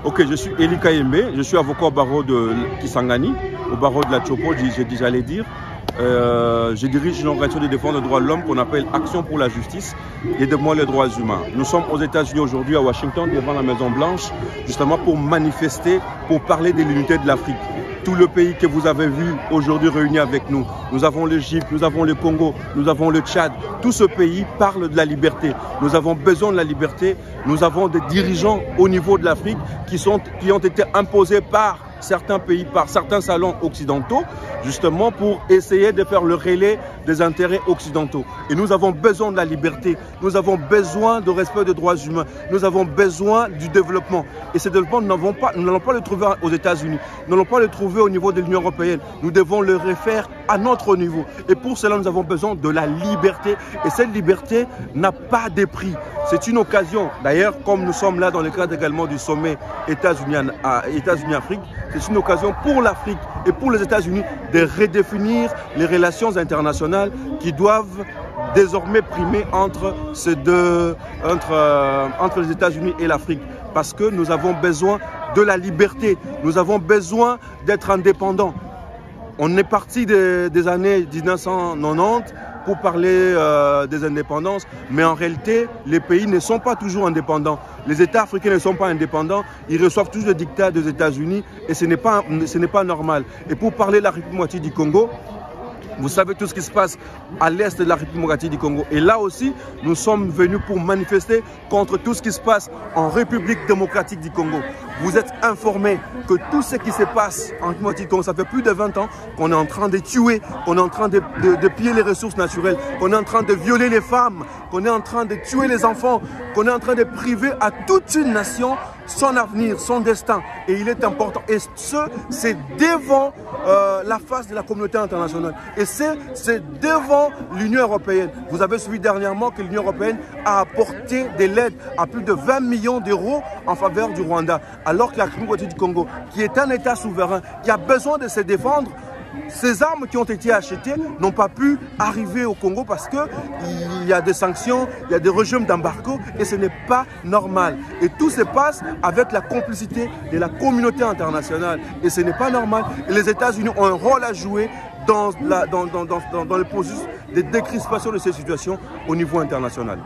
Ok, je suis Eli Kayembe, je suis avocat au barreau de Kisangani, au barreau de la Tchopo, j'allais dire. Je dirige une organisation de défense des droits de l'homme qu'on appelle Action pour la justice et de moi les droits humains. Nous sommes aux États-Unis aujourd'hui, à Washington, devant la Maison Blanche, justement pour manifester, pour parler de l'unité de l'Afrique. Tout le pays que vous avez vu aujourd'hui réuni avec nous. Nous avons l'Égypte, nous avons le Congo, nous avons le Tchad. Tout ce pays parle de la liberté. Nous avons besoin de la liberté. Nous avons des dirigeants au niveau de l'Afrique qui ont été imposés par certains pays, par certains salons occidentaux, justement pour essayer de faire le relais des intérêts occidentaux. Et nous avons besoin de la liberté, nous avons besoin de respect des droits humains, nous avons besoin du développement. Et ce développement, nous n'allons pas le trouver aux États-Unis, nous n'allons pas le trouver au niveau de l'Union européenne. Nous devons le refaire à notre niveau. Et pour cela, nous avons besoin de la liberté. Et cette liberté n'a pas de prix. C'est une occasion, d'ailleurs, comme nous sommes là dans le cadre également du sommet États-Unis-Afrique, c'est une occasion pour l'Afrique et pour les États-Unis de redéfinir les relations internationales qui doivent désormais primer entre les États-Unis et l'Afrique. Parce que nous avons besoin de la liberté, nous avons besoin d'être indépendants. On est parti des années 1990 pour parler des indépendances, mais en réalité, les pays ne sont pas toujours indépendants. Les États africains ne sont pas indépendants, ils reçoivent toujours le dictat des États-Unis et ce n'est pas normal. Et pour parler de la République démocratique du Congo, vous savez tout ce qui se passe à l'est de la République démocratique du Congo. Et là aussi, nous sommes venus pour manifester contre tout ce qui se passe en République démocratique du Congo. Vous êtes informés que tout ce qui se passe en République démocratique du Congo, ça fait plus de 20 ans qu'on est en train de tuer, qu'on est en train de piller les ressources naturelles, qu'on est en train de violer les femmes, qu'on est en train de tuer les enfants, qu'on est en train de priver à toute une nation son avenir, son destin. Et il est important. Et c'est devant la face de la communauté internationale. Et c'est devant l'Union européenne. Vous avez suivi dernièrement que l'Union européenne a apporté de l'aide à plus de 20 millions d'euros en faveur du Rwanda. Alors que la République démocratique du Congo, qui est un État souverain, qui a besoin de se défendre, ces armes qui ont été achetées n'ont pas pu arriver au Congo parce qu'il y a des sanctions, il y a des régimes d'embargo et ce n'est pas normal. Et tout se passe avec la complicité de la communauté internationale et ce n'est pas normal. Et les États-Unis ont un rôle à jouer dans le processus de décrispation de ces situations au niveau international.